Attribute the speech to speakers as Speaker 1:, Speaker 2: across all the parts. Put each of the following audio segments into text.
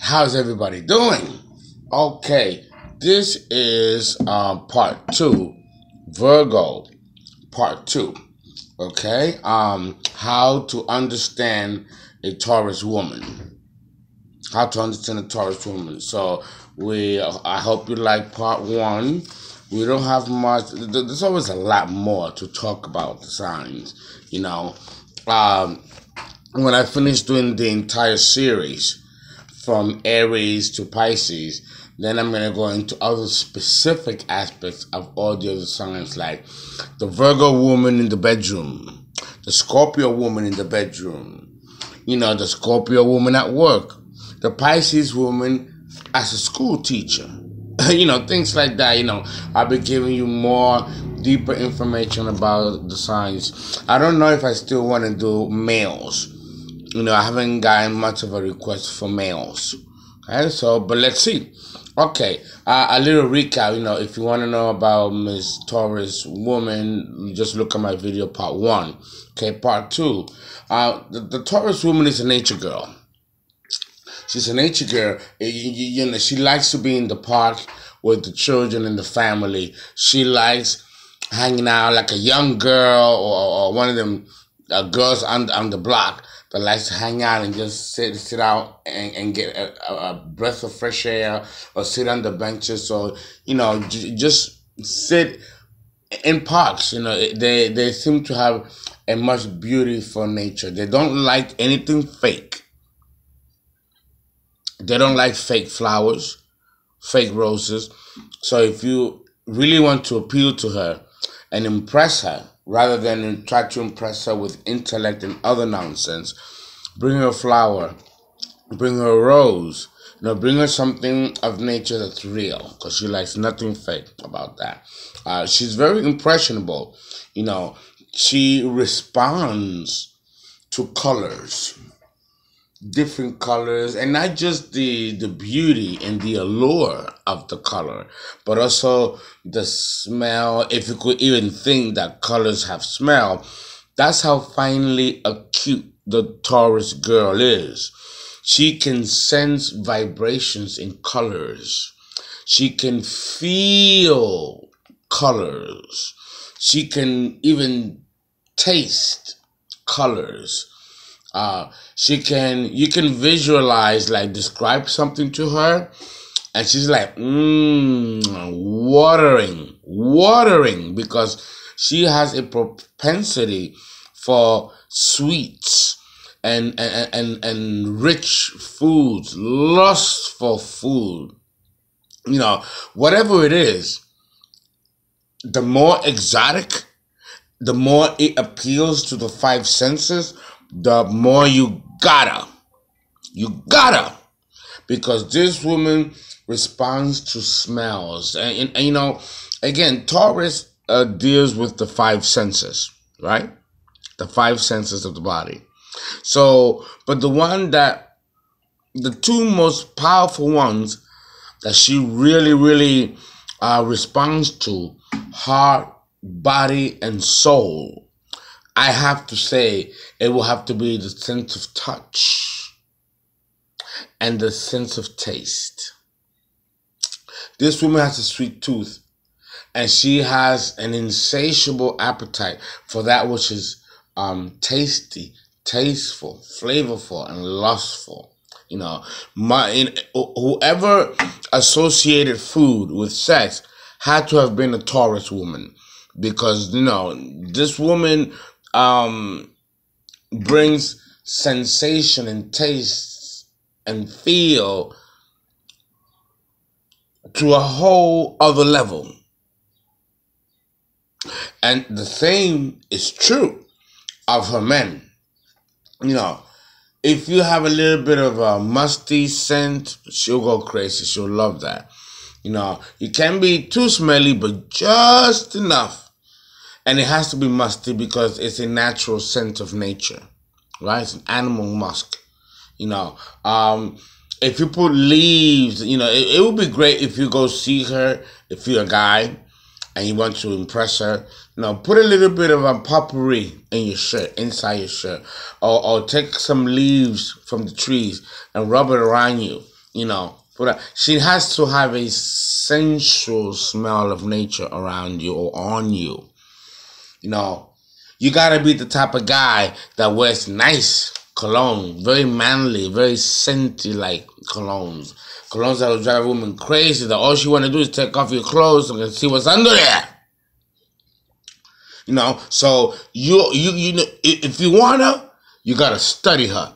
Speaker 1: How's everybody doing? Okay, this is part 2, Virgo, part 2. Okay, how to understand a Taurus woman. How to understand a Taurus woman. So I hope you like part 1. We don't have much. There's always a lot more to talk about the signs. When I finish doing the entire series from Aries to Pisces, then I'm going to go into other specific aspects of all the other signs, like the Virgo woman in the bedroom, the Scorpio woman in the bedroom, the Scorpio woman at work, the Pisces woman as a school teacher, things like that. I'll be giving you more deeper information about the signs. I don't know if I still want to do males. I haven't gotten much of a request for males. Okay, but let's see. Okay, a little recap. If you want to know about Miss Taurus woman, just look at my video part 1. Okay, part 2. The Taurus woman is a nature girl. She's a nature girl. She likes to be in the park with the children and the family. She likes hanging out like a young girl or one of them girls on the block that likes to hang out and just sit out and get a breath of fresh air, or sit on the benches, or just sit in parks. They seem to have a much beautiful nature. They don't like anything fake. They don't like fake flowers, fake roses. So if you really want to appeal to her and impress her, rather than try to impress her with intellect and other nonsense, bring her a flower, bring her a rose, bring her something of nature that's real, because she likes nothing fake about that. She's very impressionable. She responds to colors, different colors, and not just the beauty and the allure of the color, but also the smell. If you could even think that colors have smell, that's how finely acute the Taurus girl is. She can sense vibrations in colors. She can feel colors. She can even taste colors. You can visualize, like, describe something to her, and she's like, watering, because she has a propensity for sweets and rich foods, lustful food. Whatever it is, the more exotic, the more it appeals to the 5 senses, the more you gotta, because this woman responds to smells, and again, Taurus deals with the 5 senses, right? The 5 senses of the body. So, but the 2 most powerful ones that she really responds to, heart, body, and soul, I have to say, it will have to be the sense of touch and the sense of taste. This woman has a sweet tooth, and she has an insatiable appetite for that which is tasty, tasteful, flavorful, and lustful. Whoever associated food with sex had to have been a Taurus woman, because this woman brings sensation and taste and feel to a whole other level. And the same is true of her men. If you have a little bit of a musty scent, she'll go crazy. She'll love that. You can't be too smelly, but just enough. And it has to be musty because it's a natural scent of nature, right? It's an animal musk. If you put leaves, it would be great if you go see her, if you're a guy and you want to impress her. Put a little bit of a potpourri in your shirt, inside your shirt, or take some leaves from the trees and rub it around you. You know, she has to have a sensual smell of nature around you or on you. You know, you gotta be the type of guy that wears nice cologne, very manly, very scenty like colognes. Colognes that will drive a woman crazy, that all she wanna do is take off your clothes and see what's under there. You know, so you know, if you want her, you gotta study her.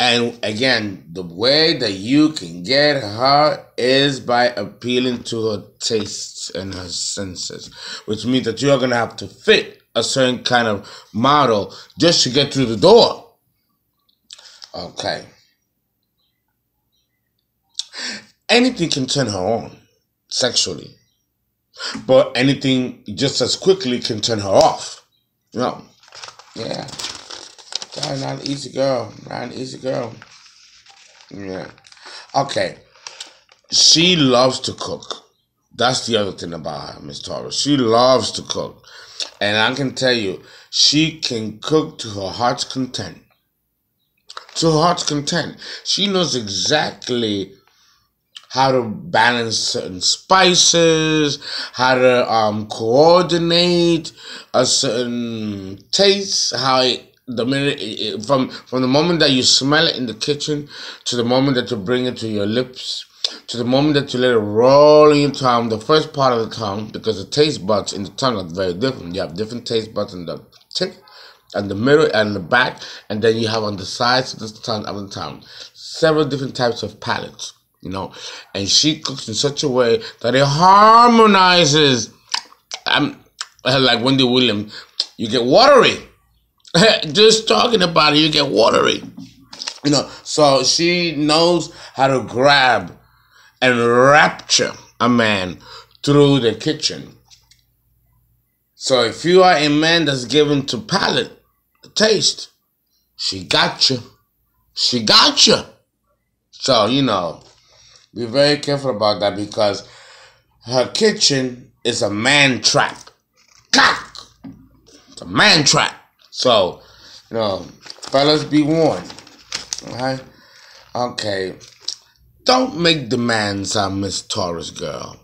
Speaker 1: And again, the way that you can get her is by appealing to her tastes and her senses, which means that you're gonna have to fit a certain kind of model just to get through the door. Okay. Anything can turn her on sexually, but anything just as quickly can turn her off. You know? Yeah. Not an easy girl. Not an easy girl. Yeah. Okay. She loves to cook. That's the other thing about her, Miss Taurus. She loves to cook. And I can tell you, she can cook to her heart's content. To her heart's content. She knows exactly how to balance certain spices, how to coordinate a certain taste, how the minute from the moment that you smell it in the kitchen to the moment that you bring it to your lips to the moment that you let it roll in your tongue, the first part of the tongue, because the taste buds in the tongue are very different. You have different taste buds in the tip and the middle and the back, and then you have on the sides of the tongue several different types of palates, you know. And she cooks in such a way that it harmonizes. Like Wendy Williams, you get watery. Just talking about it, you get watery. You know, so she knows how to grab and rapture a man through the kitchen. So if you are a man that's given to palate, taste, she got you. She got you. So, you know, be very careful about that, because her kitchen is a man trap. It's a man trap. So, you know, fellas, be warned. Alright? Okay. Don't make demands on Miss Taurus girl.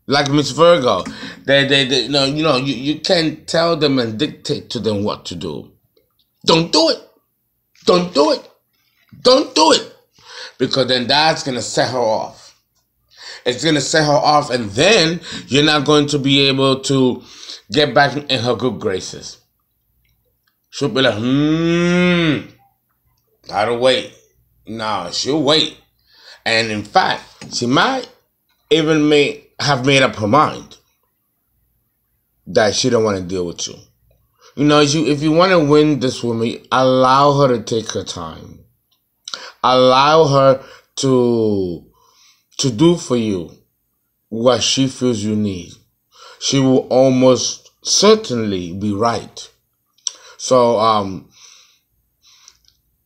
Speaker 1: Like Miss Virgo. You can't tell them and dictate to them what to do. Don't do it. Don't do it. Don't do it. Because then that's going to set her off. It's going to set her off, and then you're not going to be able to get back in her good graces. She'll be like, gotta wait. No, she'll wait. And in fact, she might even have made up her mind that she don't want to deal with you. You know, if you want to win this woman, allow her to take her time. Allow her to do for you what she feels you need. She will almost certainly be right. So,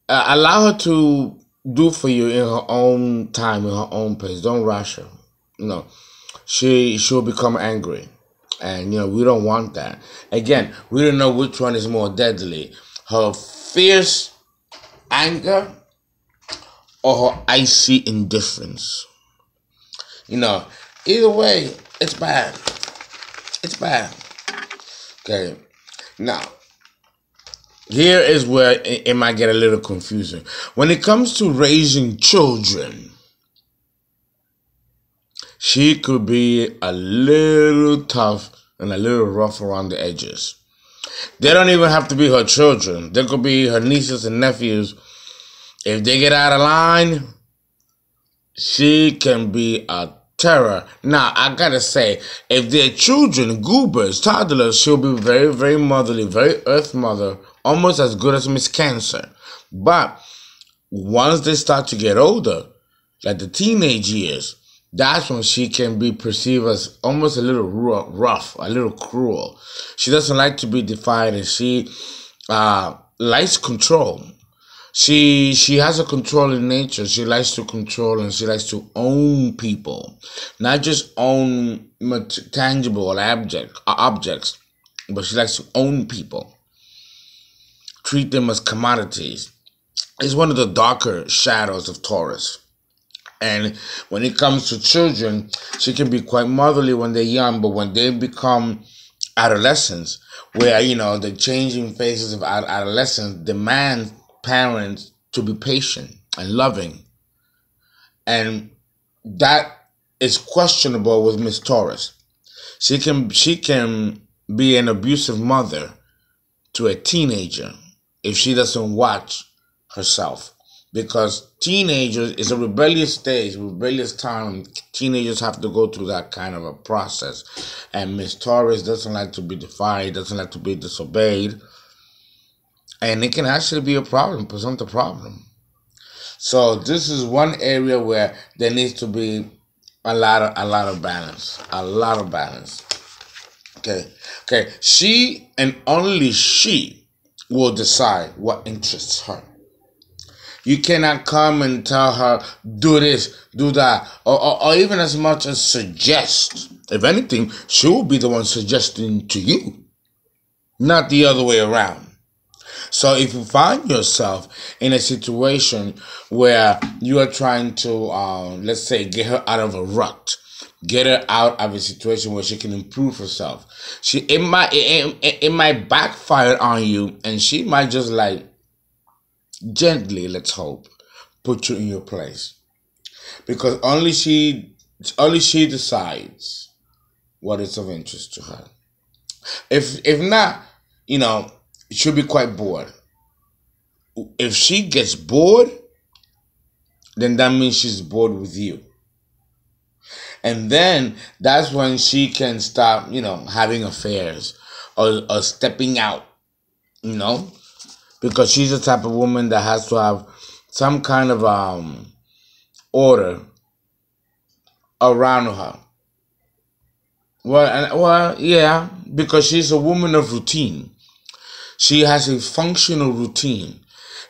Speaker 1: allow her to do for you in her own time, in her own pace. Don't rush her. You know, she'll become angry, and you know we don't want that. Again, we don't know which one is more deadly: her fierce anger or her icy indifference. You know, either way, it's bad. It's bad. Okay, now. Here is where it might get a little confusing. When it comes to raising children, she could be a little tough and a little rough around the edges. They don't even have to be her children. They could be her nieces and nephews. If they get out of line, she can be a terror. Now, I gotta say, if they're children, goobers, toddlers, she'll be very, very motherly, very earth mother, almost as good as Miss Cancer. But once they start to get older, like the teenage years, that's when she can be perceived as almost a little rough, a little cruel. She doesn't like to be defied, and she likes control. She has a controlling nature. She likes to control, and she likes to own people. Not just own tangible or objects, but she likes to own people. Treat them as commodities. It's one of the darker shadows of Taurus. And when it comes to children, she can be quite motherly when they're young, but when they become adolescents, where, the changing phases of adolescence demand parents to be patient and loving. And that is questionable with Miss Taurus. She can be an abusive mother to a teenager if she doesn't watch herself. Because teenagers is a rebellious stage, rebellious time. Teenagers have to go through that kind of a process. And Miss Taurus doesn't like to be defied, doesn't like to be disobeyed. And it can actually be a problem, present a problem. So this is one area where there needs to be a lot of balance. A lot of balance. Okay. She and only she will decide what interests her. You cannot come and tell her, do this, do that, or even as much as suggest. If anything, she will be the one suggesting to you, not the other way around. So if you find yourself in a situation where you are trying to, let's say, get her out of a rut, get her out of a situation where she can improve herself, it might backfire on you, and she might just gently, let's hope, put you in your place, because only she decides what is of interest to her. If not, she'll be quite bored. If she gets bored, then that means she's bored with you. And then that's when she can start, having affairs or stepping out, because she's the type of woman that has to have some kind of order around her. Well, yeah, because she's a woman of routine. She has a functional routine.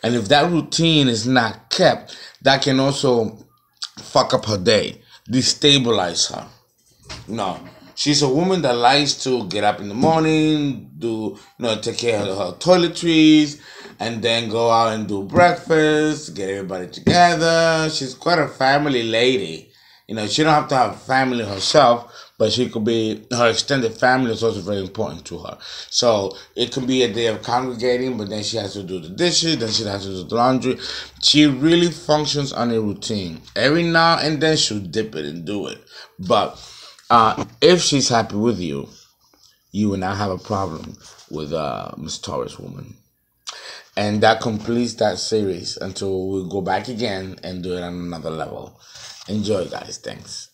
Speaker 1: And if that routine is not kept, that can also fuck up her day, destabilize her. No. She's a woman that likes to get up in the morning, take care of her toiletries, and then go out and do breakfast, get everybody together. She's quite a family lady. She don't have to have family herself, but she could be, her extended family is also very important to her. So it could be a day of congregating, but then she has to do the dishes, then she has to do the laundry. She really functions on a routine. Every now and then she'll dip it and do it. But if she's happy with you, you will not have a problem with Miss Taurus woman. And that completes that series until we go back again and do it on another level. Enjoy, guys. Thanks.